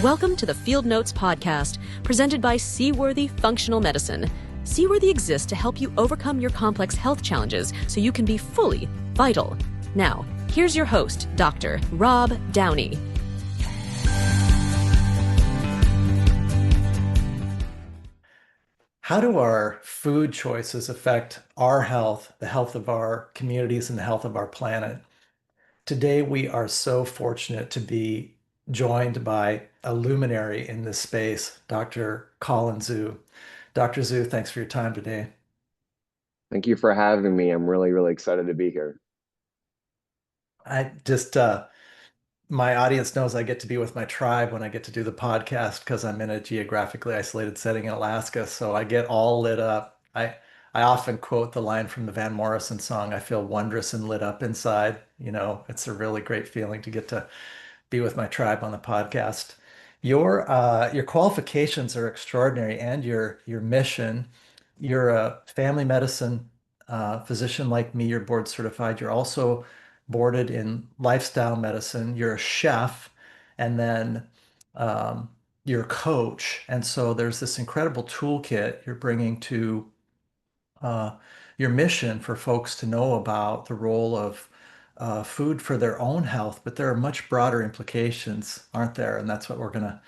Welcome to the Fieldnotes podcast, presented by Seaworthy Functional Medicine. Seaworthy exists to help you overcome your complex health challenges so you can be fully vital. Now, here's your host, Dr. Rob Downey. How do our food choices affect our health, the health of our communities, and the health of our planet? Today, we are so fortunate to be joined by a luminary in this space, Dr. Colin Zhu. Dr. Zhu, thanks for your time today. Thank you for having me. I'm really excited to be here. I just, my audience knows I get to be with my tribe when I get to do the podcast because I'm in a geographically isolated setting in Alaska. So I get all lit up. I often quote the line from the Van Morrison song, I feel wondrous and lit up inside. You know, it's a really great feeling to get to be with my tribe on the podcast. Your qualifications are extraordinary and your mission. You're a family medicine physician like me. You're board certified. You're also boarded in lifestyle medicine. You're a chef, and then um, you're a coach. And so there's this incredible toolkit you're bringing to uh, your mission for folks to know about the role of food for their own health, but there are much broader implications, aren't there? And that's what we're going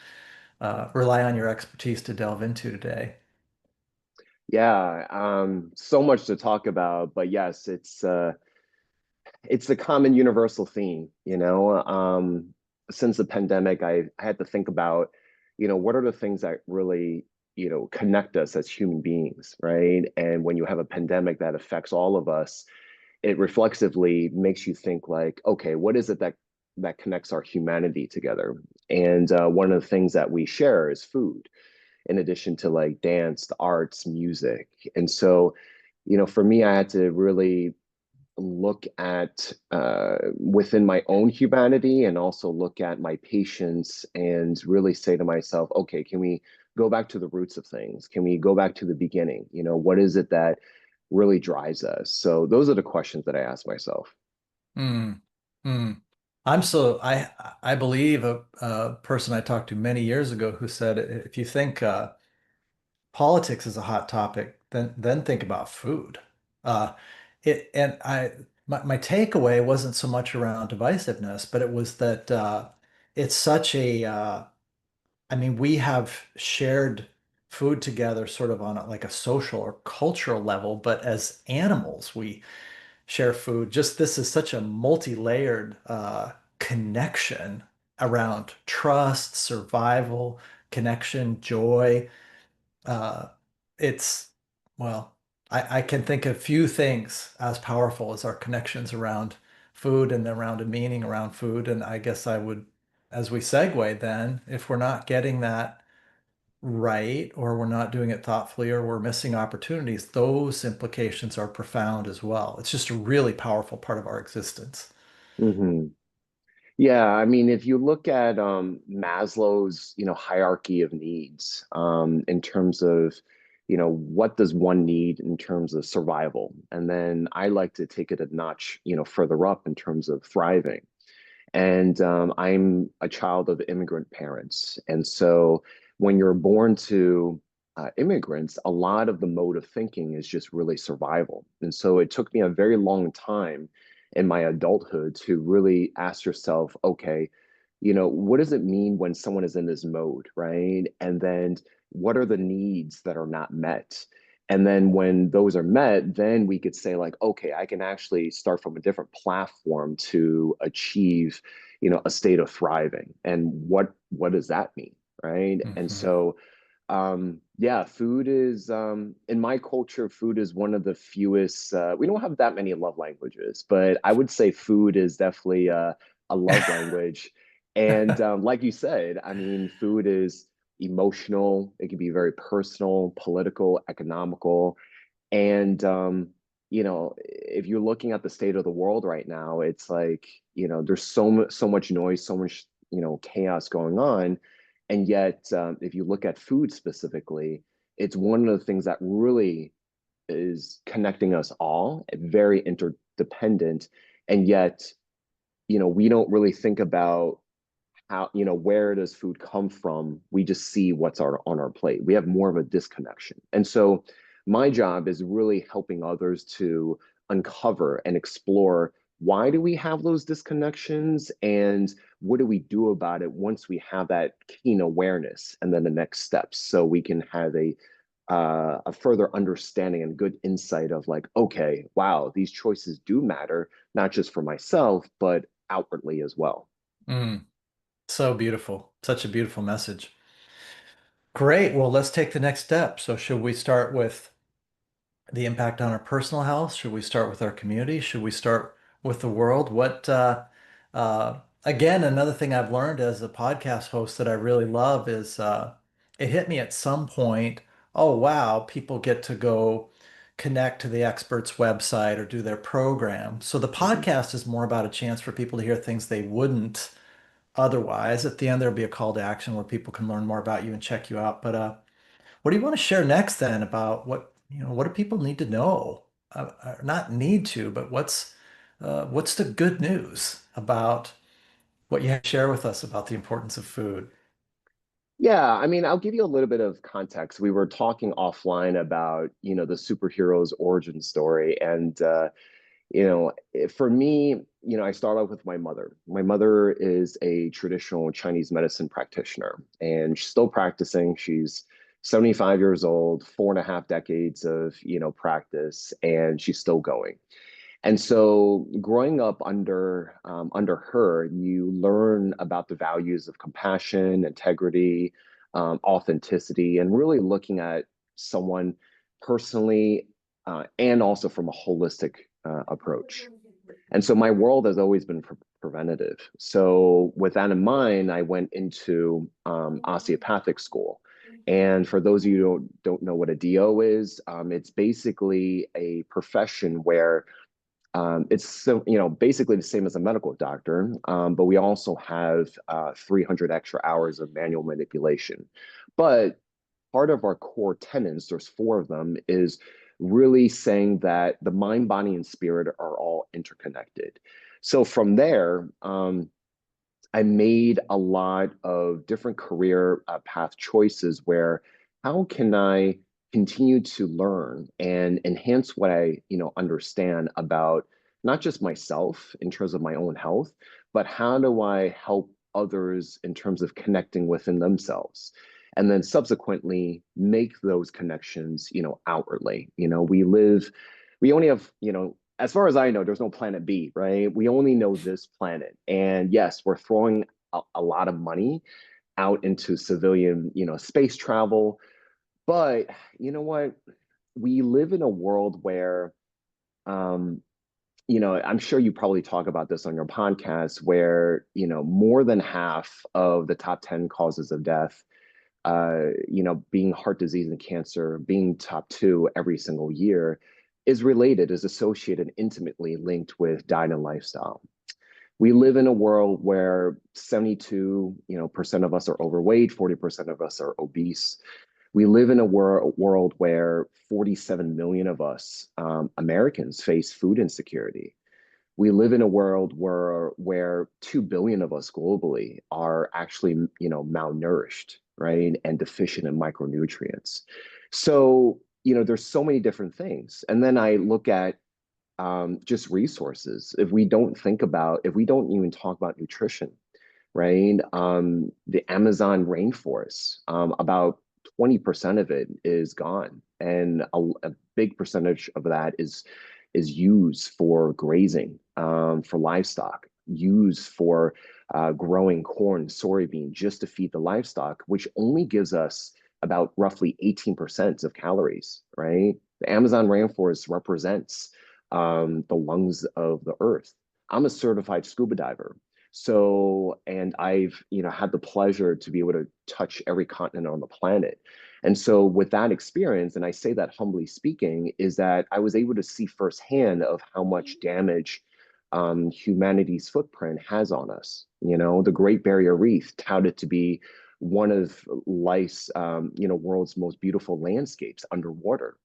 to rely on your expertise to delve into today. Yeah, so much to talk about, but yes, it's a common universal theme, you know. Since the pandemic, I had to think about, what are the things that really, connect us as human beings, right? And when you have a pandemic that affects all of us, it reflexively makes you think like, okay, what is it that connects our humanity together? And one of the things that we share is food, in addition to like dance, the arts, music. And so, for me, I had to really look at within my own humanity and also look at my patients and really say to myself, okay, can we go back to the roots of things? Can we go back to the beginning? What is it that really drives us? So those are the questions that I ask myself. Mm, mm. I believe a person I talked to many years ago who said if you think politics is a hot topic, then think about food. Uh, it and I my takeaway wasn't so much around divisiveness, but it was that it's such a I mean, we have shared food together sort of on like a social or cultural level, but as animals, we share food. Just this is such a multi-layered connection around trust, survival, connection, joy. Uh, it's, well, I can think of few things as powerful as our connections around food and around a meaning around food. And I guess I would, as we segue then, if we're not getting that right, or we're not doing it thoughtfully, or we're missing opportunities, those implications are profound as well. It's just a really powerful part of our existence. hmm Yeah, I mean, if you look at Maslow's, hierarchy of needs, in terms of, what does one need in terms of survival, and then I like to take it a notch, further up in terms of thriving. And I'm a child of immigrant parents. And so when you're born to immigrants, a lot of the mode of thinking is just really survival. And so it took me a very long time in my adulthood to really ask yourself, okay, what does it mean when someone is in this mode, right? And then what are the needs that are not met? And then when those are met, then we could say like, okay, I can actually start from a different platform to achieve, a state of thriving. And what does that mean, right? And Mhm. so, yeah, food is in my culture, food is one of the fewest. We don't have that many love languages, but I would say food is definitely a love language. And like you said, I mean, food is emotional. It can be very personal, political, economical. And if you're looking at the state of the world right now, it's like, there's so much noise, so much, chaos going on. And yet, if you look at food specifically, it's one of the things that really is connecting us all, very interdependent. And yet, we don't really think about how, where does food come from? We just see what's on our plate. We have more of a disconnection. And so my job is really helping others to uncover and explore, why do we have those disconnections, and what do we do about it once we have that keen awareness, and then the next steps, so we can have a further understanding and good insight of like, okay, wow, these choices do matter, not just for myself, but outwardly as well. Mm, so beautiful. Such a beautiful message. Great. Well, let's take the next step. So should we start with the impact on our personal health? Should we start with our community? Should we start with the world? Again, another thing I've learned as a podcast host that I really love is it hit me at some point, oh, wow, people get to go connect to the expert's website or do their program. So the Mhm. podcast is more about a chance for people to hear things they wouldn't otherwise. At the end, there'll be a call to action where people can learn more about you and check you out. But what do you want to share next then about what do people need to know? Not need to, but what's the good news about what you have to share with us about the importance of food? Yeah, I mean, I'll give you a little bit of context. We were talking offline about, the superhero's origin story. And, for me, I start off with my mother. My mother is a traditional Chinese medicine practitioner, and she's still practicing. She's 75 years old, 4.5 decades of, practice, and she's still going. And so growing up under her, you learn about the values of compassion, integrity, authenticity, and really looking at someone personally, and also from a holistic approach. And so my world has always been preventative. So with that in mind, I went into osteopathic school. And for those of you who don't know what a DO is, it's basically a profession where it's so, basically the same as a medical doctor, but we also have 300 extra hours of manual manipulation. But part of our core tenets, there's four of them, is really saying that the mind, body, and spirit are all interconnected. So from there, I made a lot of different career path choices where, how can I continue to learn and enhance what I, understand about not just myself in terms of my own health, but how do I help others in terms of connecting within themselves? And then subsequently make those connections, outwardly. We only have, as far as I know, there's no planet B, right? We only know this planet. And yes, we're throwing a lot of money out into civilian, space travel. But you know what? We live in a world where, um, I'm sure you probably talk about this on your podcast, where, more than half of the top 10 causes of death, being heart disease and cancer, being top two every single year, is related, is associated, intimately linked with diet and lifestyle. We live in a world where 72, percent of us are overweight, 40% of us are obese. We live in a world where 47 million of us, Americans, face food insecurity. We live in a world where 2 billion of us globally are actually, malnourished, right, and deficient in micronutrients. So, there's so many different things. And then I look at just resources. If we don't if we don't even talk about nutrition, right? The Amazon rainforest, about 20% of it is gone, and a big percentage of that is used for grazing, for livestock, used for growing corn, soybean, just to feed the livestock, which only gives us about roughly 18% of calories, right? The Amazon rainforest represents the lungs of the earth. I'm a certified scuba diver. So, and I've, had the pleasure to be able to touch every continent on the planet. And so with that experience, and I say that humbly speaking, is that I was able to see firsthand of how much damage humanity's footprint has on us. The Great Barrier Reef, touted to be one of life's, world's most beautiful landscapes underwater.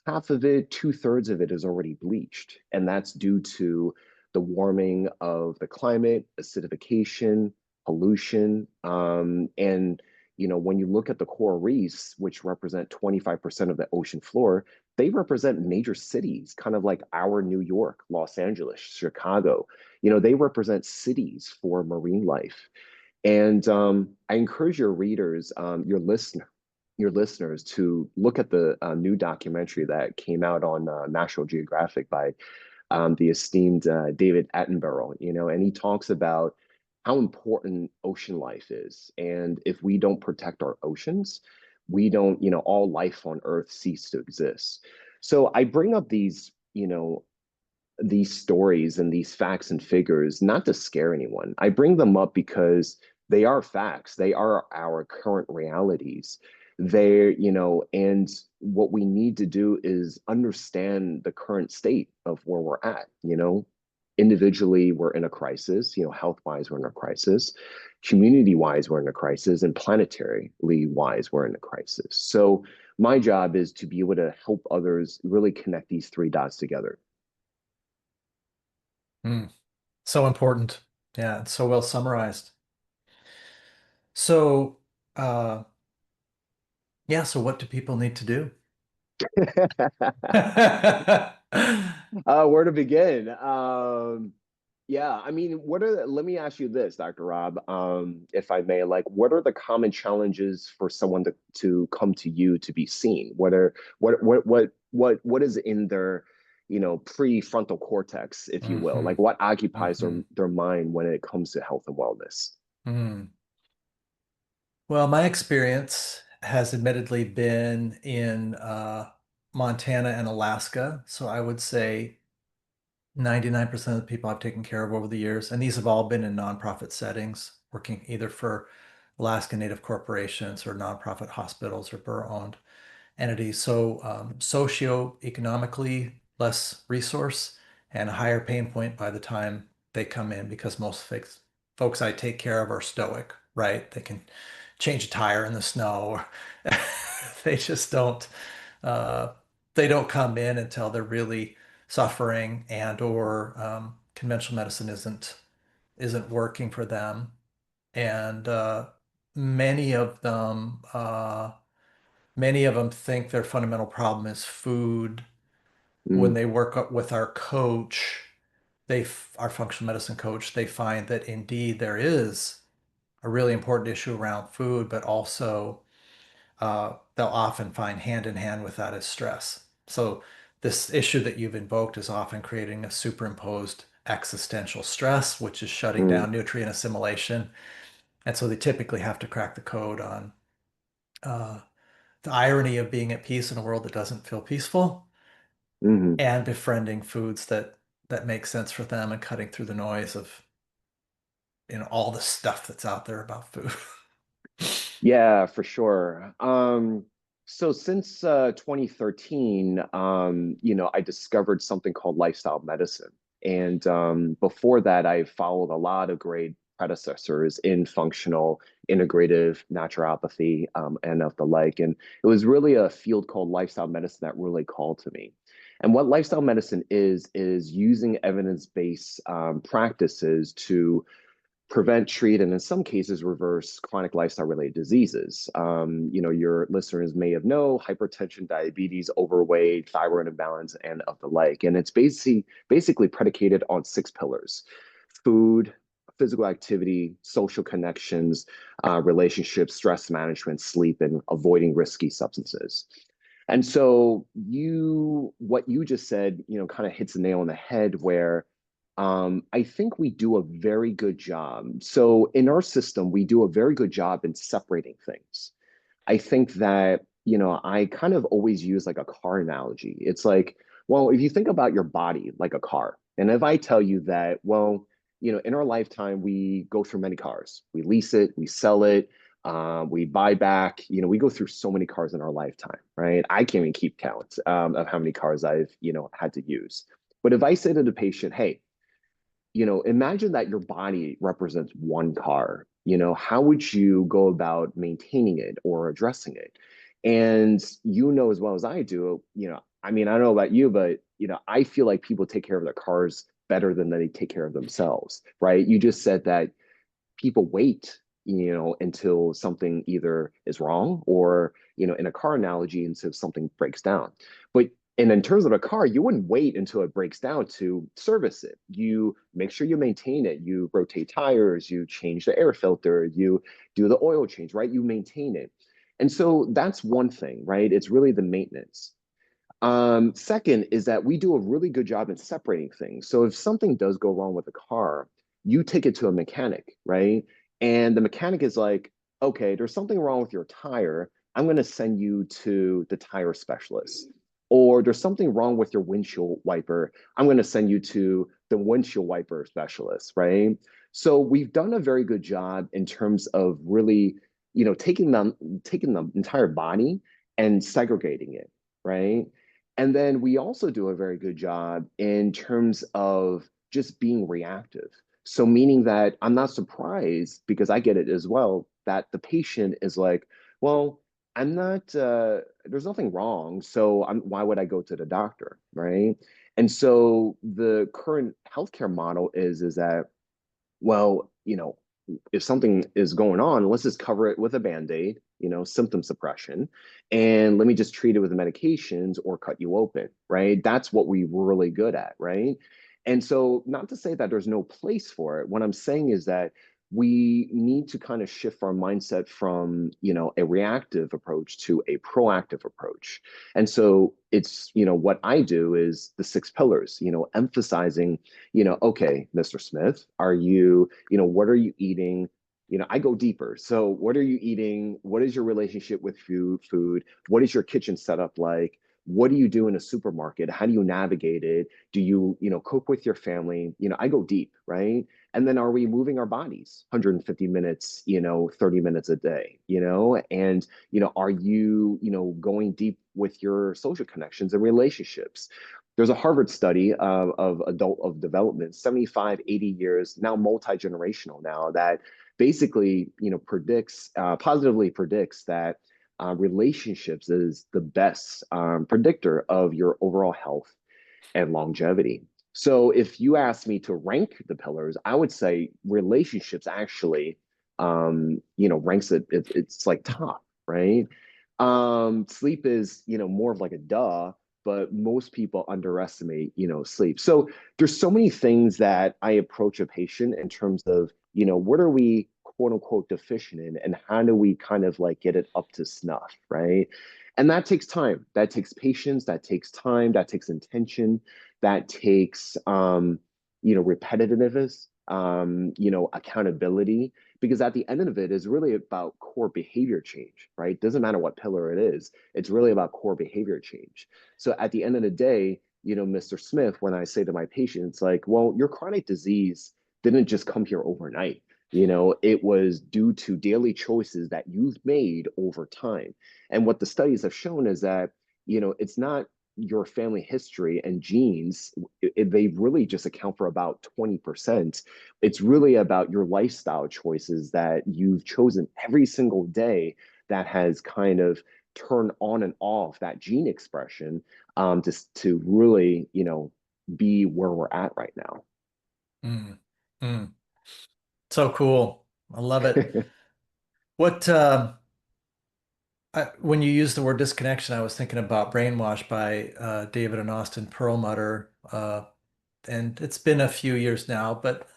Half of it, 2/3 of it is already bleached. And that's due to the warming of the climate, acidification, pollution, and when you look at the coral reefs, which represent 25% of the ocean floor, they represent major cities, kind of like our New York, Los Angeles, Chicago. They represent cities for marine life. And I encourage your readers, your listeners, to look at the new documentary that came out on National Geographic by the esteemed David Attenborough, and he talks about how important ocean life is. And if we don't protect our oceans, we don't, all life on Earth cease to exist. So I bring up these stories and these facts and figures not to scare anyone. I bring them up because they are facts. They are our current realities. And what we need to do is understand the current state of where we're at. Individually, we're in a crisis, health-wise, we're in a crisis, community-wise, we're in a crisis, and planetary-wise, we're in a crisis. So my job is to be able to help others really connect these three dots together. So important. Yeah, it's so well summarized. So, yeah, so what do people need to do? Where to begin? Yeah, I mean, let me ask you this, Dr. Rob, if I may, like, what are the common challenges for someone to come to you to be seen? What is in their, prefrontal cortex, if you will? Like, what occupies their mind when it comes to health and wellness? Well, my experience has admittedly been in Montana and Alaska. So I would say 99% of the people I've taken care of over the years, and these have all been in nonprofit settings, working either for Alaska Native corporations or nonprofit hospitals or borough-owned entities. So socioeconomically less resource and a higher pain point by the time they come in, because most folks I take care of are stoic, right? They can change a tire in the snow. They just don't uh, they don't come in until they're really suffering, and or conventional medicine isn't working for them. And many of them many of them think their fundamental problem is food. When Mm, they work up with our coach, our functional medicine coach, they find that indeed there is a really important issue around food, but also they'll often find hand in hand with that is stress. So this issue that you've invoked is often creating a superimposed existential stress, which is shutting mm, down nutrient assimilation. And so they typically have to crack the code on uh, the irony of being at peace in a world that doesn't feel peaceful, mhm. and befriending foods that make sense for them, and cutting through the noise of all the stuff that's out there about food. Yeah, for sure. So since 2013, I discovered something called lifestyle medicine. And before that, I followed a lot of great predecessors in functional, integrative naturopathy, and of the like. And it was really a field called lifestyle medicine that really called to me. And what lifestyle medicine is using evidence-based practices to prevent, treat, and in some cases reverse chronic lifestyle-related diseases. Your listeners may have known hypertension, diabetes, overweight, thyroid imbalance, and of the like. And it's basically predicated on 6 pillars: food, physical activity, social connections, relationships, stress management, sleep, and avoiding risky substances. And so what you just said, kind of hits the nail on the head, where I think we do a very good job. So in our system, we do a very good job in separating things. I think that, I kind of always use like a car analogy. It's like, well, if you think about your body like a car, and if I tell you that, well, in our lifetime, we go through many cars. We lease it, we sell it, we buy back, we go through so many cars in our lifetime, right? I can't even keep count of how many cars I've, had to use. But if I say to the patient, hey, imagine that your body represents one car. How would you go about maintaining it or addressing it? And as well as I do, I mean, I don't know about you, but I feel like people take care of their cars better than they take care of themselves, right? You just said that people wait, until something either is wrong or, in a car analogy, until something breaks down. But and in terms of a car, you wouldn't wait until it breaks down to service it. You make sure you maintain it. You rotate tires, you change the air filter, you do the oil change, right? You maintain it. And so that's one thing, right? It's really the maintenance. Second is that we do a really good job in separating things. So if something does go wrong with a car, you take it to a mechanic, right? And the mechanic is like, okay, there's something wrong with your tire. I'm going to send you to the tire specialist. Or there's something wrong with your windshield wiper. I'm going to send you to the windshield wiper specialist, right? So we've done a very good job in terms of really, taking the entire body and segregating it, right? And then we also do a very good job in terms of just being reactive. So, meaning that I'm not surprised, because I get it as well, that the patient is like, well, I'm not, there's nothing wrong. So, why would I go to the doctor? Right. And so the current healthcare model is that, well, if something is going on, let's just cover it with a band-aid, symptom suppression, and let me just treat it with medications or cut you open, right? That's what we're really good at, right? And so, not to say that there's no place for it. What I'm saying is that we need to kind of shift our mindset from, a reactive approach to a proactive approach. And so it's, what I do is the six pillars, emphasizing, okay, Mr. Smith, what are you eating? I go deeper. So what are you eating? What is your relationship with food? What is your kitchen setup like? What do you do in a supermarket? How do you navigate it? Do you, cook with your family? I go deep, right? And then are we moving our bodies 150 minutes, 30 minutes a day, and, are you, going deep with your social connections and relationships? There's a Harvard study of development, 75, 80 years, now multi-generational now, that basically, positively predicts that relationships is the best predictor of your overall health and longevity. So if you ask me to rank the pillars, I would say relationships actually, ranks it's like top, right? Sleep is, more of like a duh, but most people underestimate, sleep. So there's so many things that I approach a patient in terms of, what are we quote unquote deficient in, and how do we kind of like get it up to snuff, right? And that takes time, that takes patience, that takes time, that takes intention, that takes repetitiveness, accountability, because at the end of it is really about core behavior change, right? Doesn't matter what pillar it is, it's really about core behavior change. So at the end of the day, Mr. Smith, when I say to my patients, like, well, your chronic disease didn't just come here overnight. It was due to daily choices that you've made over time. And what the studies have shown is that, it's not your family history and genes. They really just account for about 20%. It's really about your lifestyle choices that you've chosen every single day that has kind of turned on and off that gene expression, just to really, be where we're at right now. Mm, mm. So cool. I love it. What when you use the word disconnection, I was thinking about Brainwash by David and Austin Perlmutter. And it's been a few years now, but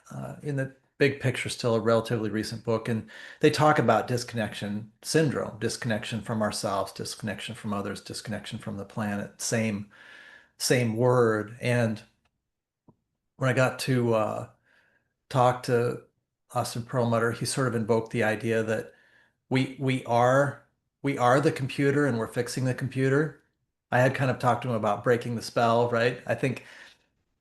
in the big picture, still a relatively recent book. And they talk about disconnection syndrome, disconnection from ourselves, disconnection from others, disconnection from the planet, same word. And when I got to talk to Austin Perlmutter, he sort of invoked the idea that we are the computer and we're fixing the computer. I had kind of talked to him about breaking the spell, right? I think,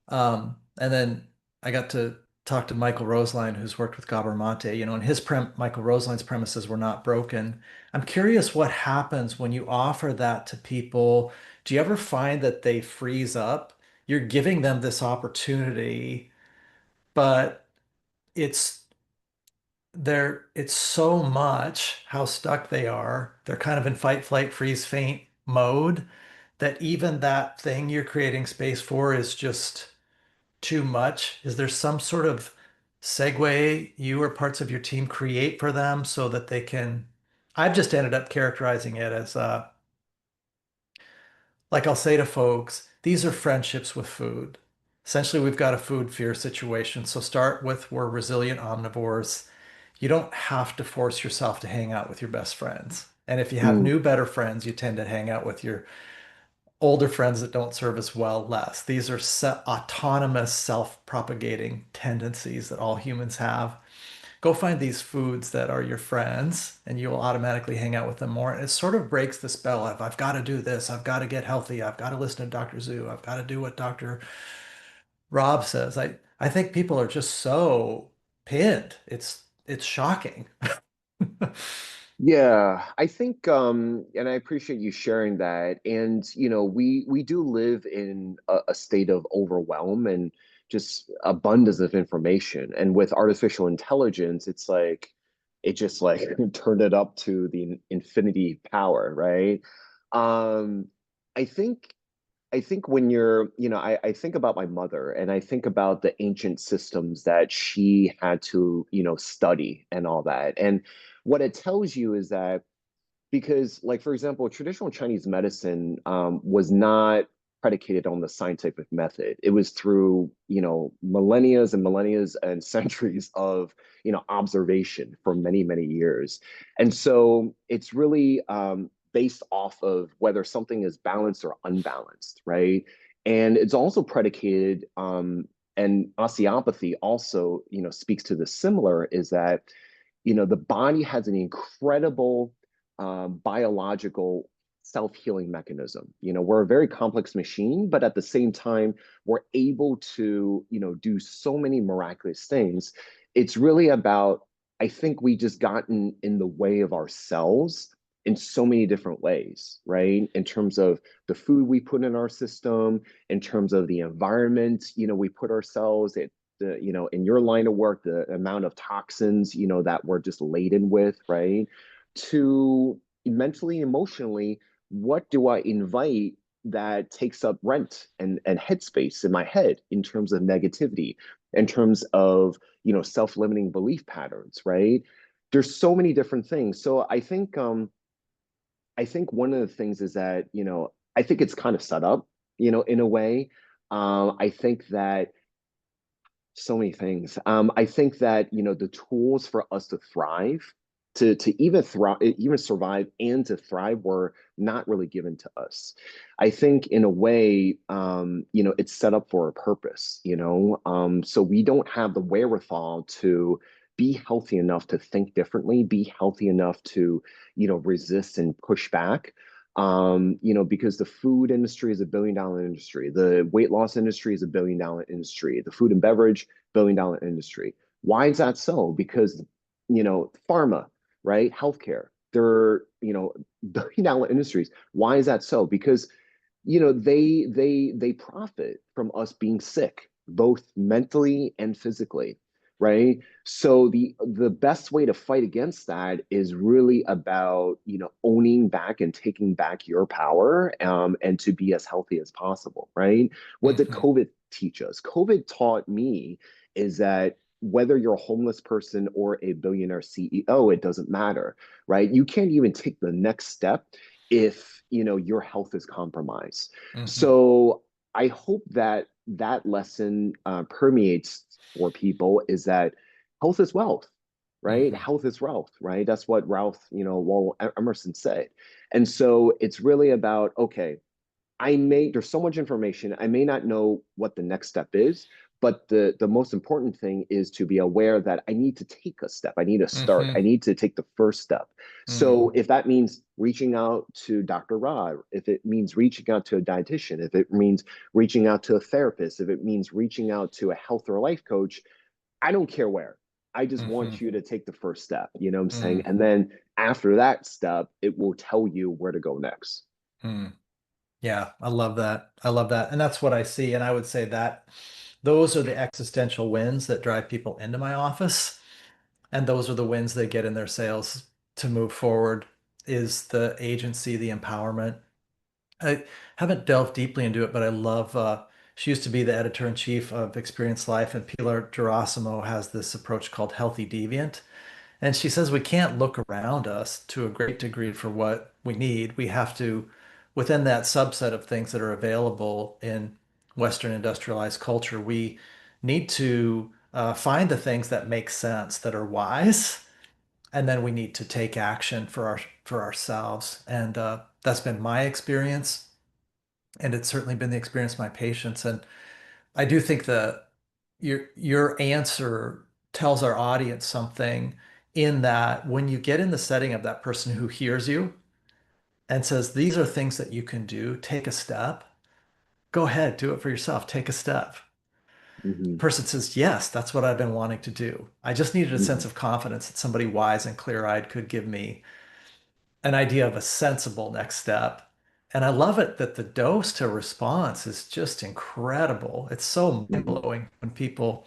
and then I got to talk to Michael Roseline, who's worked with Gabor Mate, and Michael Roseline's premises were not broken. I'm curious what happens when you offer that to people. Do you ever find that they freeze up? You're giving them this opportunity, but it's it's so much how stuck they are. They're kind of in fight, flight, freeze, faint mode, that even that thing you're creating space for is just too much. Is there some sort of segue you or parts of your team create for them so that they can. I've just ended up characterizing it as like I'll say to folks, these are friendships with food. Essentially, we've got a food fear situation. So start with we're resilient omnivores. You don't have to force yourself to hang out with your best friends. And if you have Mm, new, better friends, you tend to hang out with your older friends that don't serve as well less. These are autonomous, self-propagating tendencies that all humans have. Go find these foods that are your friends, and you'll automatically hang out with them more. And it sort of breaks the spell of I've got to do this, I've got to get healthy, I've got to listen to Dr. Zhu, I've got to do what Dr. Rob says. I think people are just so pinned. It's shocking. yeah, I think and I appreciate you sharing that. And we do live in a state of overwhelm and just abundance of information. And with artificial intelligence, it's like it just like turned it up to the infinity power, right? Um, I think I think when I think about my mother and I think about the ancient systems that she had to, study and all that. And what it tells you is that because, like, for example, traditional Chinese medicine was not predicated on the scientific method. It was through, millennia and millennia and centuries of, observation for many, many years. And so it's really based off of whether something is balanced or unbalanced, right? And it's also predicated, and osteopathy also, speaks to the similar, is that, the body has an incredible biological self-healing mechanism. We're a very complex machine, but at the same time, we're able to, do so many miraculous things. It's really about, I think we just gotten in the way of ourselves in so many different ways, right? In terms of the food we put in our system, in terms of the environment, we put ourselves at in your line of work, the amount of toxins, that we're just laden with, right? To mentally, emotionally, what do I invite that takes up rent and headspace in my head in terms of negativity, in terms of, self-limiting belief patterns, right? There's so many different things. So I think one of the things is that, I think it's kind of set up, in a way. I think that so many things. I think that, the tools for us to thrive, to even thrive, even survive and to thrive were not really given to us. I think in a way, it's set up for a purpose, so we don't have the wherewithal to be healthy enough to think differently, be healthy enough to, resist and push back. Because the food industry is a $1 billion industry, the weight loss industry is a $1 billion industry, the food and beverage $1 billion industry. Why is that so? Because pharma, right, healthcare, they're $1 billion industries. Why is that so? Because they profit from us being sick, both mentally and physically, right? So the best way to fight against that is really about owning back and taking back your power, and to be as healthy as possible, right? What did Mhm. COVID teach us? COVID taught me is that whether you're a homeless person or a billionaire CEO, it doesn't matter, right? You can't even take the next step if your health is compromised. Mhm. So I hope that that lesson permeates for people, is that health is wealth, right? Mhm. Health is wealth, right? That's what Ralph, Emerson said. And so it's really about, okay, there's so much information, I may not know what the next step is, but the most important thing is to be aware that I need to take a step. I need to start. I Mhm. need to take the first step. So Mhm. if that means reaching out to Dr. Rod, if it means reaching out to a dietitian, if it means reaching out to a therapist, if it means reaching out to a health or a life coach, I don't care where. I just want Mhm. you to take the first step, you know what I'm saying? Mhm. And then after that step, it will tell you where to go next. Mhm. Yeah, I love that. I love that. And that's what I see. And I would say that those are the existential wins that drive people into my office. And those are the wins they get in their sales to move forward is the agency, the empowerment. I haven't delved deeply into it, but I love She used to be the editor-in-chief of Experience Life, and Pilar Gerasimo has this approach called Healthy Deviant. And she says we can't look around us to a great degree for what we need. We have to, within that subset of things that are available in Western industrialized culture, we need to find the things that make sense, that are wise, and then we need to take action for ourselves. And that's been my experience, and it's certainly been the experience of my patients. And I do think that your answer tells our audience something, in that when you get in the setting of that person who hears you and says, these are things that you can do, take a step, go ahead, do it for yourself, take a step. The Hmm. person says, yes, that's what I've been wanting to do. I just needed a sense Hmm. of confidence that somebody wise and clear-eyed could give me an idea of a sensible next step. And I love it that the dose to response is just incredible. It's so Hmm. mind-blowing when people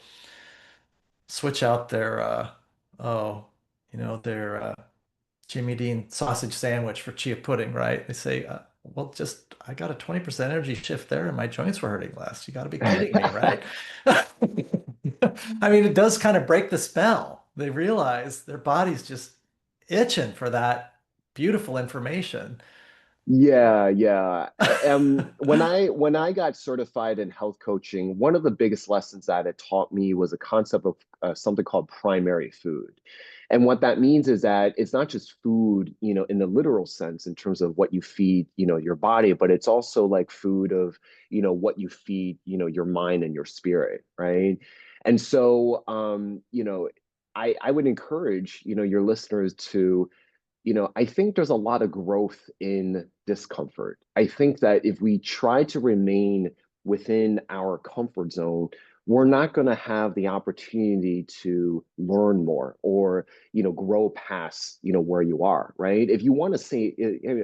switch out their oh, their Jimmy Dean sausage sandwich for chia pudding, right? They say, well, just I got a 20% energy shift there and my joints were hurting less. You got to be kidding me, right? I mean, it does kind of break the spell. They realize their body's just itching for that beautiful information. Yeah, yeah. When I got certified in health coaching, one of the biggest lessons that it taught me was a concept of something called primary food. And what that means is that it's not just food, in the literal sense in terms of what you feed, your body, but it's also like food of, what you feed, your mind and your spirit, right? And so, I would encourage, your listeners to I think there's a lot of growth in discomfort. I think that if we try to remain within our comfort zone, we're not going to have the opportunity to learn more or, grow past, where you are, right? If you want to say,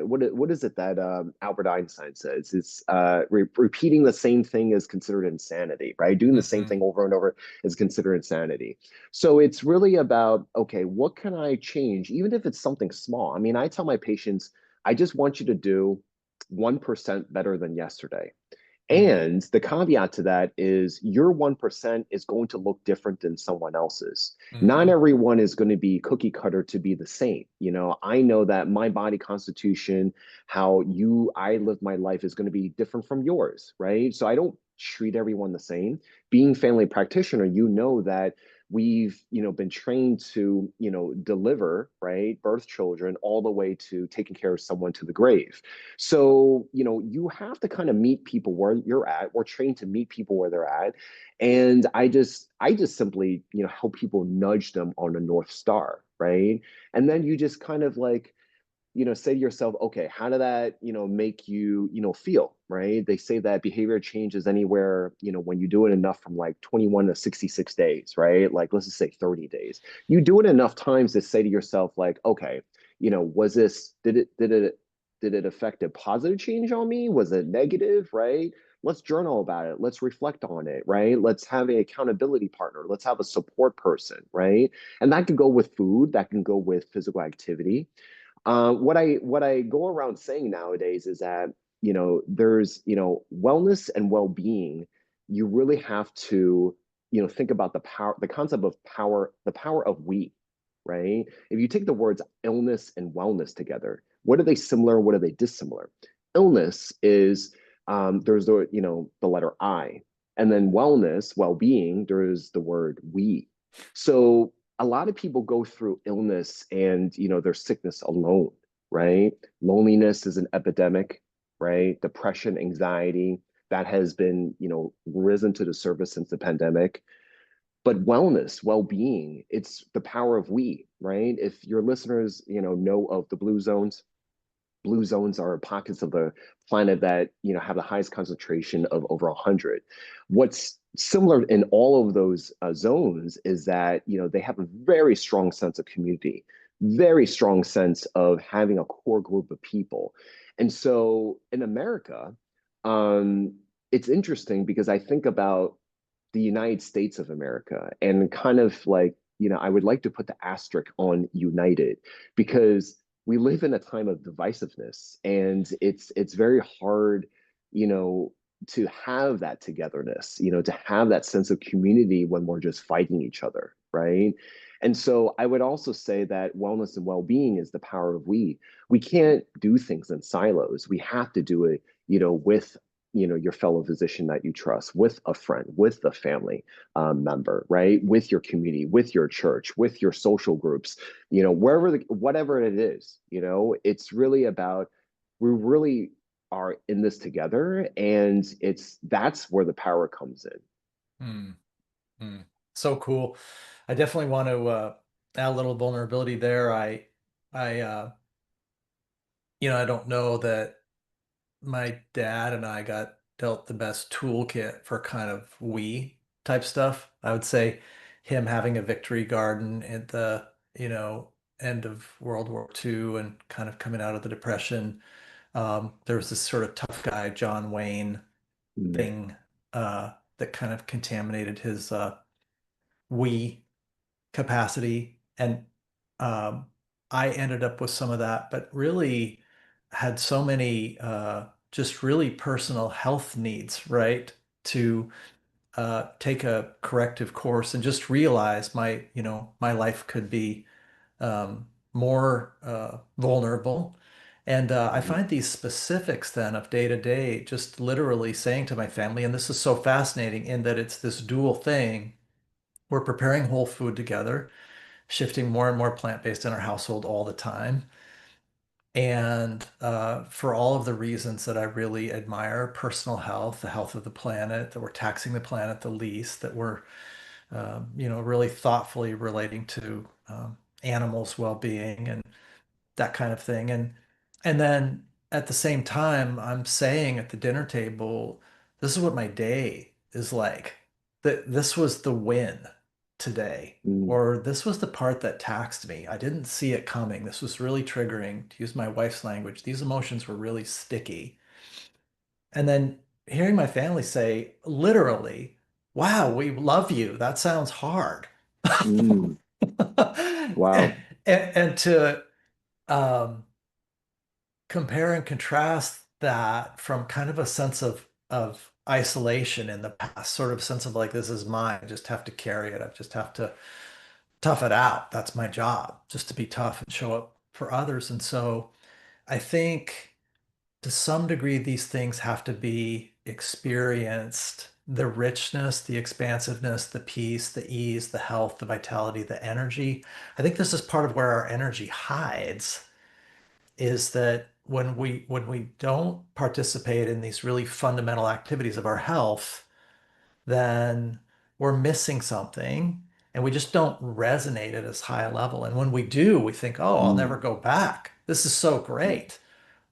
what is it that Albert Einstein says? It's repeating the same thing is considered insanity, right? Doing the same Mhm. thing over and over is considered insanity. So it's really about, okay, what can I change, even if it's something small? I mean, I tell my patients, I just want you to do 1% better than yesterday. Mhm. And the caveat to that is your 1% is going to look different than someone else's. Not Mhm. everyone is going to be cookie cutter to be the same. I know that my body constitution, how I live my life is going to be different from yours, right? So I don't treat everyone the same. Being family practitioner, that we've been trained to deliver, right, birth children all the way to taking care of someone to the grave. So you have to kind of meet people where you're at. We're trained to meet people where they're at. And I just simply help people nudge them on a North Star, right? And then you just kind of like say to yourself, okay, how did that, make you, feel, right? They say that behavior changes anywhere, when you do it enough from like 21 to 66 days, right? Like, let's just say 30 days. You do it enough times to say to yourself, like, okay, did it affect a positive change on me? Was it negative, right? Let's journal about it. Let's reflect on it, right? Let's have an accountability partner. Let's have a support person, right? And that can go with food, that can go with physical activity. What I go around saying nowadays is that there's wellness and well-being. You really have to think about the concept of power, the power of we, right? If you take the words illness and wellness together, what are they similar? What are they dissimilar? Illness is there's the letter I, and then wellness, well-being, there's the word we. So a lot of people go through illness and their sickness alone, right? Loneliness is an epidemic, right? Depression, anxiety, that has been risen to the surface since the pandemic. But wellness, well-being, it's the power of we, right? If your listeners know of the blue zones, blue zones are pockets of the planet that have the highest concentration of over 100. What's similar in all of those zones is that they have a very strong sense of community, very strong sense of having a core group of people. And so in America, um, it's interesting because I think about the United States of America and kind of like, I would like to put the asterisk on United, because we live in a time of divisiveness, and it's very hard, you know, to have that togetherness, to have that sense of community when we're just fighting each other, right? And so I would also say that wellness and well-being is the power of we. We can't do things in silos. We have to do it, with your fellow physician that you trust, with a friend, with a family member, right? With your community, with your church, with your social groups, whatever it is, it's really about, we really are in this together, and that's where the power comes in. So cool. I definitely want to add a little vulnerability there. I I don't know that my dad and I got dealt the best toolkit for kind of we type stuff. I would say him having a victory garden at the, end of World War II and kind of coming out of the Depression. There was this sort of tough guy, John Wayne Mm, thing that kind of contaminated his we capacity. And um, I ended up with some of that, but really had so many just really personal health needs, right? To take a corrective course and just realize my life could be more vulnerable. And I mm, find these specifics then of day to day, just literally saying to my family, and this is so fascinating in that it's this dual thing. We're preparing whole food together, shifting more and more plant-based in our household all the time. And for all of the reasons that I really admire, personal health, the health of the planet, that we're taxing the planet the least, that we're, really thoughtfully relating to animals' well-being and that kind of thing. And then at the same time, I'm saying at the dinner table, this is what my day is like. That this was the win today, mm, or this was the part that taxed me. I didn't see it coming. This was really triggering, to use my wife's language. These emotions were really sticky. And then hearing my family say, literally, wow, we love you. That sounds hard. mm. and, Wow. and to compare and contrast that from kind of a sense of isolation in the past, sort of sense of like, this is mine. I just have to carry it. I just have to tough it out. That's my job, just to be tough and show up for others. And so I think to some degree, these things have to be experienced. The richness, the expansiveness, the peace, the ease, the health, the vitality, the energy. I think this is part of where our energy hides, is that when we don't participate in these really fundamental activities of our health, then we're missing something and we just don't resonate at as high a level. And when we do, we think, oh, I'll never Mm, go back. This is so mm, great.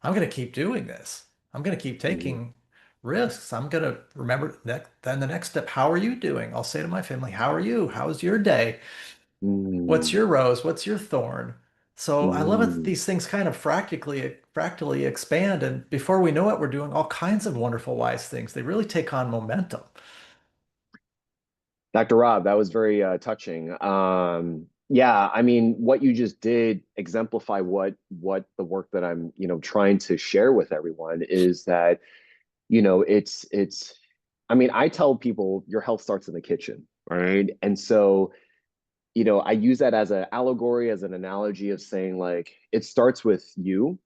I'm going to keep doing this. I'm going to keep mm, taking risks. I'm going to remember that. Then the next step, how are you doing? I'll say to my family, how are you? How's your day? What's mm, your rose? What's your thorn? So I love it. mm. These things kind of fractally expand, and before we know it, we're doing all kinds of wonderful, wise things. They really take on momentum. Dr. Rob, that was very touching. Yeah, I mean, what you just did exemplify what the work that I'm, trying to share with everyone is that, it's I mean, I tell people your health starts in the kitchen, right? And so, I use that as an allegory, as an analogy of saying like it starts with you,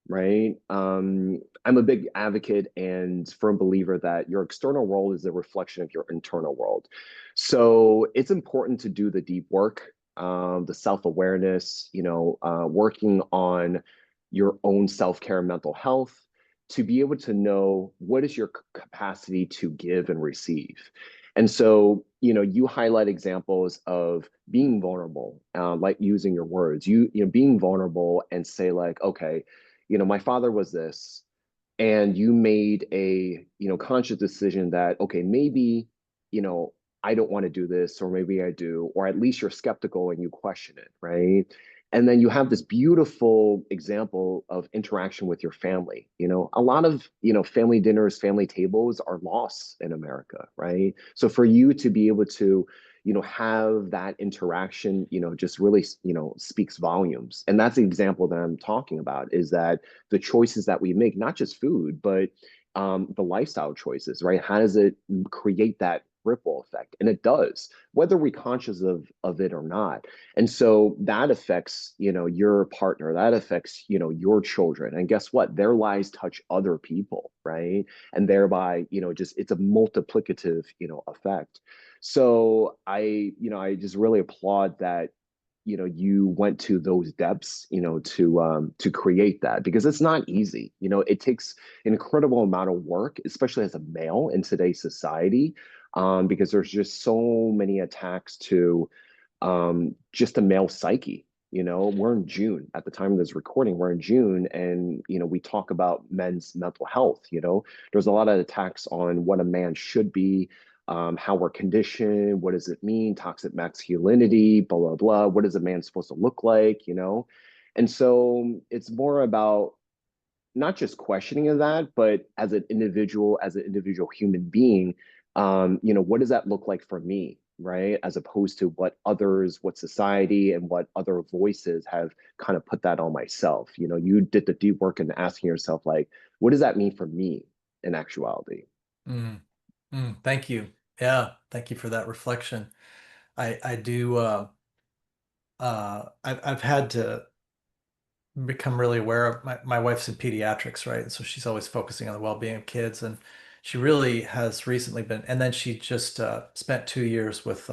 right? I'm a big advocate and firm believer that your external world is a reflection of your internal world. So it's important to do the deep work, the self-awareness, working on your own self-care and mental health to be able to know what is your capacity to give and receive. And so, you highlight examples of being vulnerable, like using your words, being vulnerable and say like, okay, my father was this, and you made a, conscious decision that, okay, maybe, you know, I don't want to do this, or maybe I do, or at least you're skeptical and you question it, right? And then you have this beautiful example of interaction with your family. A lot of, family dinners, family tables are lost in America, right? So for you to be able to, have that interaction, just really, speaks volumes. And that's the example that I'm talking about, is that the choices that we make, not just food, but the lifestyle choices, right? How does it create that ripple effect? And it does, whether we're conscious of it or not. And so that affects, your partner, that affects, your children. And guess what? Their lives touch other people, right? And thereby, just it's a multiplicative, effect. So I just really applaud that you went to those depths to create that, because it's not easy. It takes an incredible amount of work, especially as a male in today's society, because there's just so many attacks to just the male psyche. We're in June at the time of this recording. We're in June, and we talk about men's mental health. There's a lot of attacks on what a man should be, how we're conditioned, what does it mean, toxic masculinity, blah blah blah. What is a man supposed to look like? And so it's more about not just questioning of that, but as an individual human being, what does that look like for me, right? As opposed to what society and what other voices have kind of put that on myself. You did the deep work in asking yourself, like, what does that mean for me in actuality? Mm. Thank you. Yeah, thank you for that reflection. I do. I've had to become really aware of my wife's in pediatrics, right? And so she's always focusing on the well-being of kids, and she really has recently been. And then she just spent 2 years with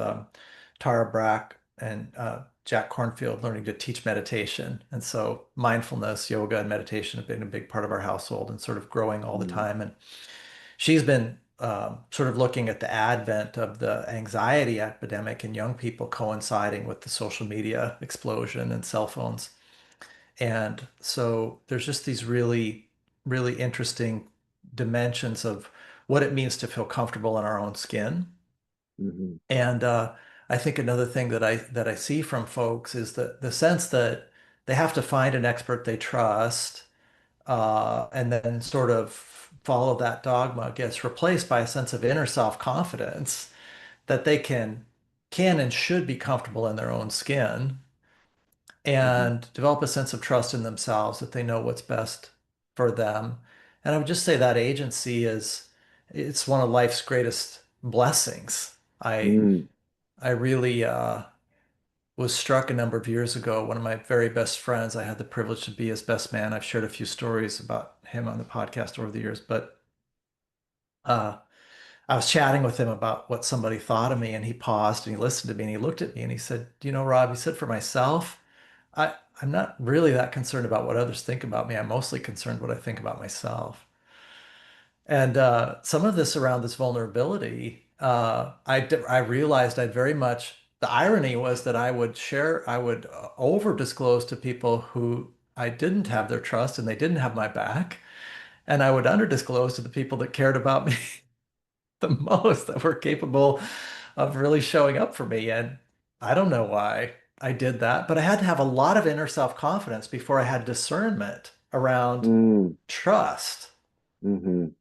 Tara Brach and Jack Cornfield learning to teach meditation. And so mindfulness, yoga, and meditation have been a big part of our household and sort of growing all the Mm, time. And she's been sort of looking at the advent of the anxiety epidemic in young people coinciding with the social media explosion and cell phones. And so there's just these really, really interesting dimensions of what it means to feel comfortable in our own skin. mhm, And I think another thing that I see from folks is that the sense that they have to find an expert they trust, and then sort of follow that dogma gets replaced by a sense of inner self-confidence that they can and should be comfortable in their own skin mhm, and develop a sense of trust in themselves that they know what's best for them. And I would just say that agency it's one of life's greatest blessings. I mm, I really was struck a number of years ago. One of my very best friends, I had the privilege to be his best man. I've shared a few stories about him on the podcast over the years, but uh, I was chatting with him about what somebody thought of me, and he paused and he listened to me and he looked at me and he said, "Do you know, Rob," he said, "for myself, I'm not really that concerned about what others think about me. I'm mostly concerned what I think about myself." And some of this around this vulnerability, I realized the irony was that I would over disclose to people who I didn't have their trust and they didn't have my back. And I would under disclose to the people that cared about me the most, that were capable of really showing up for me. And I don't know why I did that, but I had to have a lot of inner self-confidence before I had discernment around mm, trust. mhm.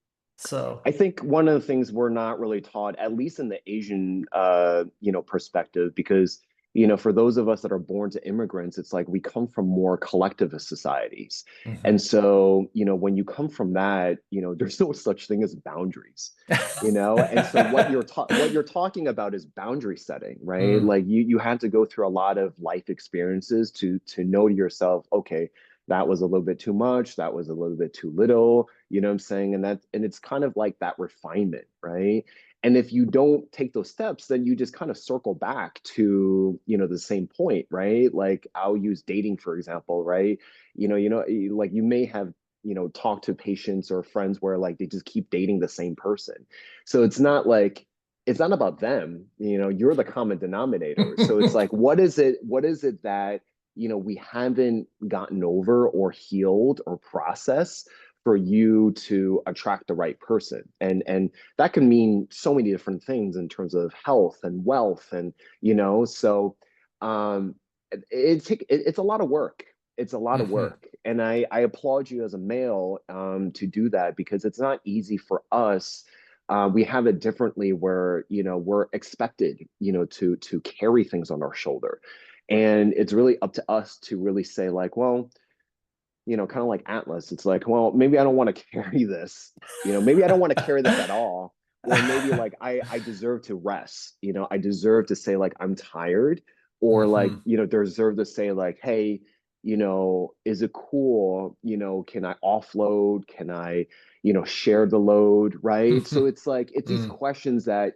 So, I think one of the things we're not really taught, at least in the Asian, perspective, because, for those of us that are born to immigrants, it's like we come from more collectivist societies. mhm. And so, when you come from that, there's no such thing as boundaries, And so what you're talking about is boundary setting, right? Mm, Like you had to go through a lot of life experiences to know to yourself, okay, that was a little bit too much, that was a little bit too little, you know what I'm saying? And it's kind of like that refinement, right? And if you don't take those steps, then you just kind of circle back to, the same point, right? Like I'll use dating, for example, right? Like you may have, talked to patients or friends where like they just keep dating the same person. So it's not about them, you're the common denominator. So it's like, what is it that, we haven't gotten over or healed or processed for you to attract the right person? And that can mean so many different things in terms of health and wealth, and so um it's a lot of work. It's a lot of mhm. work, and I applaud you as a male, to do that, because it's not easy for us. We have it differently where we're expected to carry things on our shoulder, and it's really up to us to really say, like, well, kind of like Atlas. It's like, well, maybe I don't want to carry this, maybe I don't want to carry this at all. Or maybe like I deserve to rest, I deserve to say like I'm tired, or like, Mhm. deserve to say like, hey, is it cool? Can I offload? Can I, share the load, right? So it's like it's these Mm. questions that,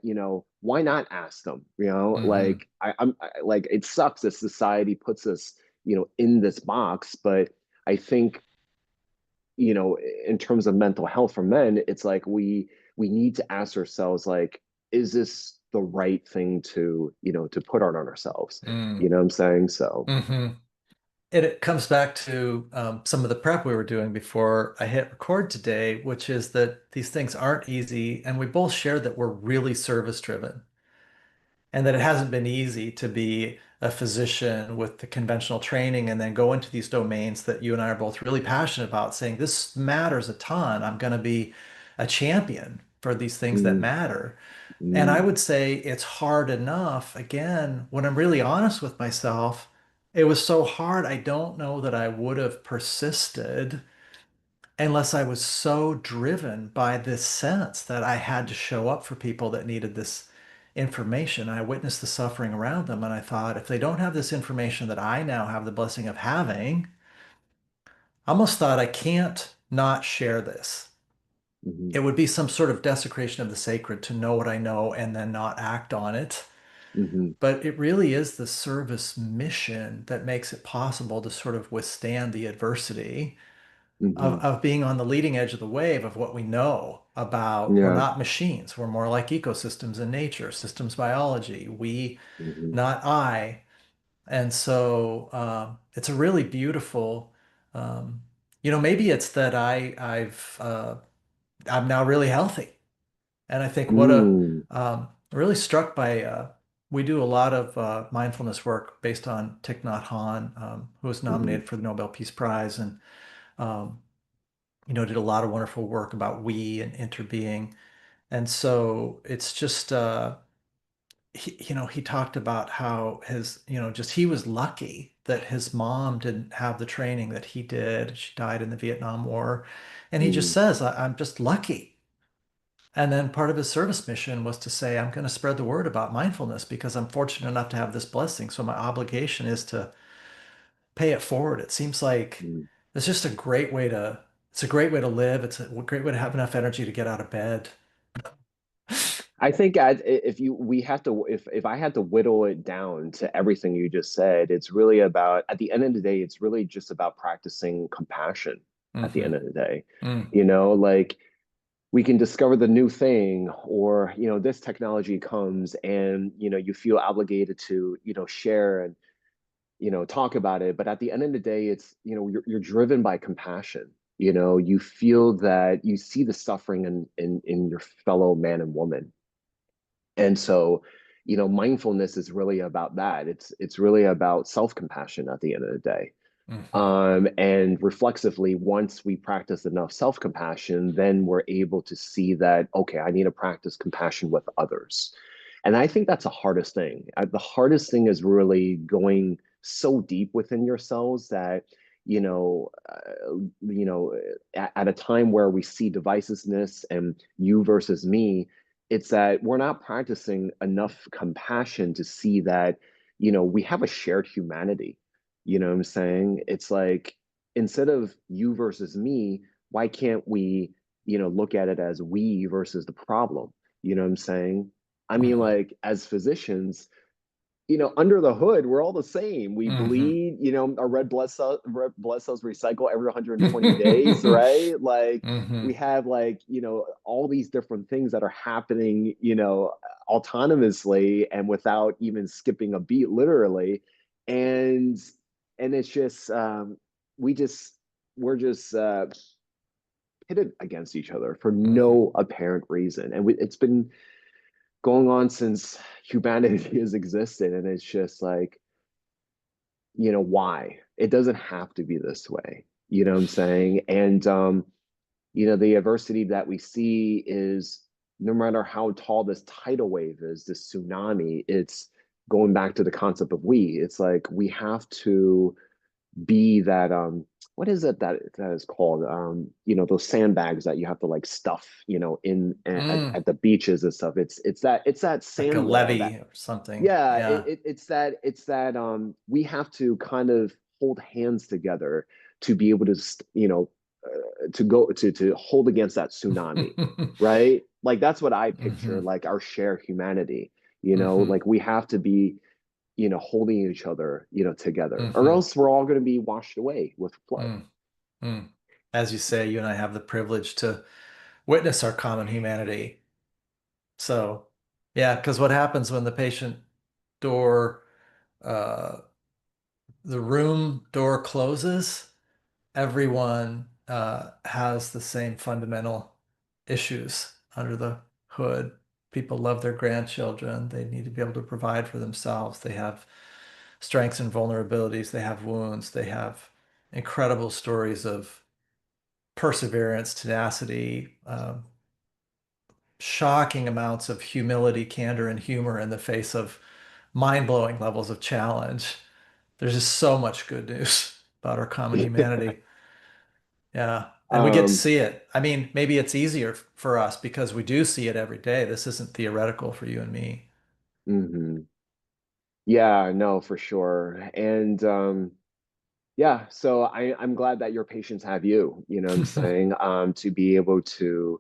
why not ask them? Mhm. Like like it sucks that society puts us, in this box, but I think, in terms of mental health for men, it's like we need to ask ourselves like, is this the right thing to, to put on ourselves? Mm. You know what I'm saying? So, Mhm. It comes back to some of the prep we were doing before I hit record today, which is that these things aren't easy, and we both shared that we're really service driven, and that it hasn't been easy to be a physician with the conventional training and then go into these domains that you and I are both really passionate about, saying this matters a ton. I'm going to be a champion for these things that mm, matter. And I mm, would say it's hard enough. Again, when I'm really honest with myself, it was so hard. I don't know that I would have persisted unless I was so driven by this sense that I had to show up for people that needed this information. I witnessed the suffering around them, and I thought, if they don't have this information that I now have the blessing of having, I almost thought I can't not share this. mm, It would be some sort of desecration of the sacred to know what I know and then not act on it. mm, But it really is the service mission that makes it possible to sort of withstand the adversity mm, of being on the leading edge of the wave of what we know about. We're yeah, not machines. We're more like ecosystems in nature, systems biology. We, mm, not I. And so it's a really beautiful, um, maybe it's that I'm now really healthy. And I think mm, really struck by, we do a lot of mindfulness work based on Thich Nhat Hanh, who was mm, nominated for the Nobel Peace Prize, and um, did a lot of wonderful work about we and interbeing. And so it's just, he talked about how just he was lucky that his mom didn't have the training that he did. She died in the Vietnam War. And he just mm. says, I'm just lucky. And then part of his service mission was to say, I'm going to spread the word about mindfulness because I'm fortunate enough to have this blessing. So my obligation is to pay it forward. It seems like Mm. it's just it's a great way to live. It's a great way to have enough energy to get out of bed. I think if you we have to if I had to whittle it down to everything you just said, it's really about, at the end of the day, it's really just about practicing compassion at the end Hmm. of the day. Mm. Like we can discover the new thing, or this technology comes and you feel obligated to share and talk about it, but at the end of the day, it's you're driven by compassion. You feel that you see the suffering in your fellow man and woman. And so, mindfulness is really about that. It's really about self-compassion at the end of the day. Hmm. And reflexively, once we practice enough self-compassion, then we're able to see that, okay, I need to practice compassion with others. And I think that's the hardest thing. The hardest thing is really going so deep within yourselves that, you know, at a time where we see divisiveness and you versus me, it's that we're not practicing enough compassion to see that, we have a shared humanity. You know what I'm saying? It's like, instead of you versus me, why can't we, look at it as we versus the problem? You know what I'm saying? I mean, Hmm. like, as physicians, under the hood, we're all the same. We Hmm. bleed, our red blood cells recycle every 120 days, right? Like, we Hmm. have like, all these different things that are happening, autonomously and without even skipping a beat, literally. And it's just we just we're just pitted against each other for Hmm. no apparent reason. And it's been going on since humanity has existed, and it's just like, why it doesn't have to be this way, you know what I'm saying? And the adversity that we see is, no matter how tall this tidal wave is, this tsunami, it's going back to the concept of we. It's like we have to be that what is it that is called, those sandbags that you have to like stuff, in at the beaches and stuff. It's that Like a sand wall that, levee or something. yeah, Yeah. it's that we have to kind of hold hands together to be able to to go to hold against that tsunami, right? Like that's what I picture, Hmm. like our shared humanity, Hmm. like we have to be, holding each other, together, or Hmm. else we're all going to be washed away with flood. Mm. Mm. As you say, you and I have the privilege to witness our common humanity. So, yeah, because what happens when the patient door, uh, the room door closes, everyone has the same fundamental issues under the hood. People love their grandchildren. They need to be able to provide for themselves. They have strengths and vulnerabilities. They have wounds. They have incredible stories of perseverance, tenacity, shocking amounts of humility, candor, and humor in the face of mind-blowing levels of challenge. There's just so much good news about our common humanity. Yeah. And we get to um see it. I mean, maybe it's easier for us because we do see it every day. This isn't theoretical for you and me. mhm. Yeah, no, for sure. And yeah, so I'm glad that your patients have you, you know what I'm saying, to be able to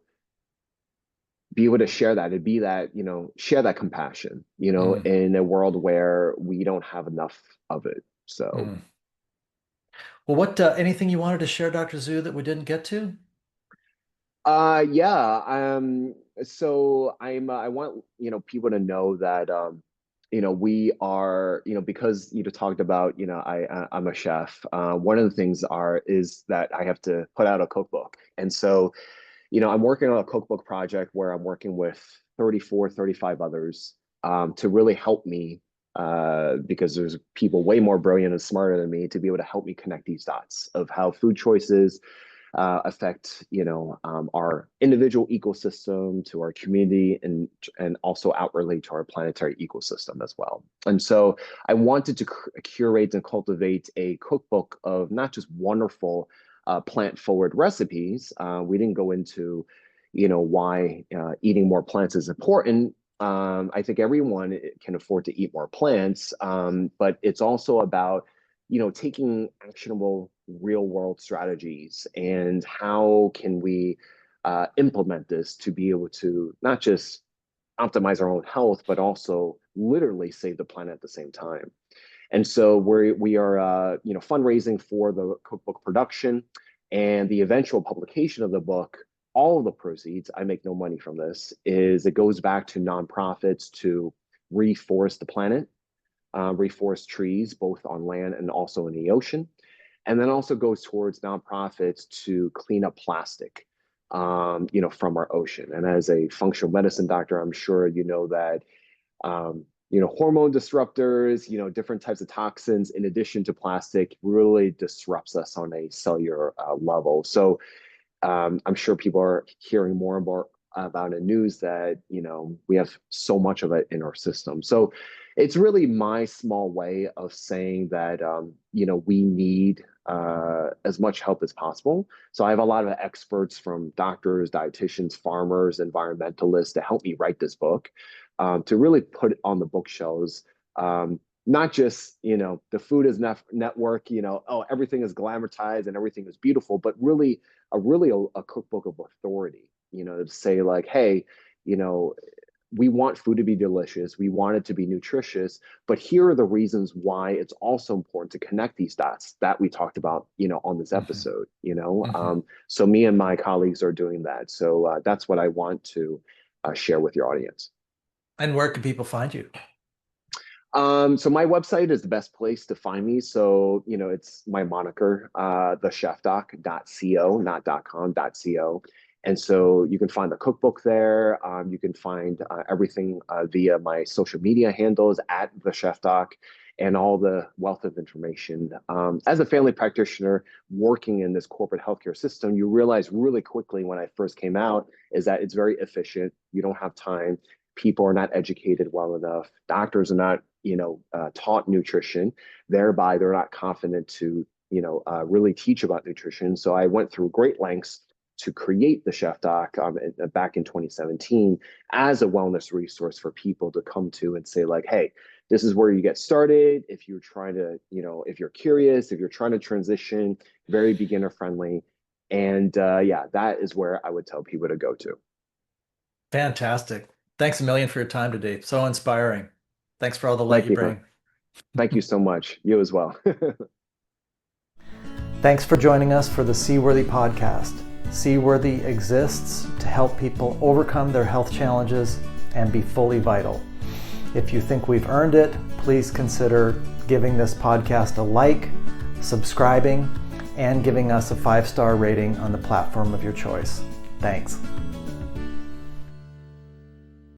share that and be that, share that compassion, Mm, in a world where we don't have enough of it. So, mm. Well, what anything you wanted to share, Dr. Zhu, that we didn't get to? yeah, so I want, people to know that, we are, because you talked about, I'm a chef. One of the things is that I have to put out a cookbook. And so, I'm working on a cookbook project where I'm working with 34, 35 others, to really help me, because there's people way more brilliant and smarter than me to be able to help me connect these dots of how food choices affect, our individual ecosystem, to our community, and also outwardly to our planetary ecosystem as well. And so I wanted to curate and cultivate a cookbook of not just wonderful plant forward recipes. We didn't go into, why eating more plants is important. I think everyone can afford to eat more plants, but it's also about, taking actionable real world strategies and how can we implement this to be able to not just optimize our own health, but also literally save the planet at the same time. And so we are fundraising for the cookbook production and the eventual publication of the book. All of the proceeds, I make no money from this, is it goes back to nonprofits to reforest the planet, reforest trees, both on land and also in the ocean. And then also goes towards nonprofits to clean up plastic, from our ocean. And as a functional medicine doctor, I'm sure you know that, hormone disruptors, different types of toxins, in addition to plastic, really disrupts us on a cellular level. So I'm sure people are hearing more and more about the news that, we have so much of it in our system. So it's really my small way of saying that, we need as much help as possible. So I have a lot of experts from doctors, dietitians, farmers, environmentalists to help me write this book, to really put it on the bookshelves. Not just, the food is network, oh, everything is glamorized and everything is beautiful, but really a cookbook of authority, to say like, hey, you know, we want food to be delicious, we want it to be nutritious, but here are the reasons why it's also important to connect these dots that we talked about, on this Hmm. episode. Hmm. So me and my colleagues are doing that. So that's what I want to share with your audience. And where can people find you? So my website is the best place to find me. So, it's my moniker, thechefdoc.co, not .com, .co. And so you can find the cookbook there. You can find everything via my social media handles at the chef doc, and all the wealth of information. As a family practitioner working in this corporate healthcare system, you realize really quickly when I first came out is that it's very efficient. You don't have time. People are not educated well enough. Doctors are not, taught nutrition. Thereby, they're not confident to really teach about nutrition. So I went through great lengths to create the Chef Doc back in 2017 as a wellness resource for people to come to and say, like, hey, this is where you get started. If you're trying to, if you're curious, if you're trying to transition, very beginner friendly. And that is where I would tell people to go to. Fantastic. Thanks a million for your time today. So inspiring. Thanks for all the light you bring. Thank you so much. You as well. Thanks for joining us for the Seaworthy podcast. Seaworthy exists to help people overcome their health challenges and be fully vital. If you think we've earned it, please consider giving this podcast a like, subscribing, and giving us a 5-star rating on the platform of your choice. Thanks.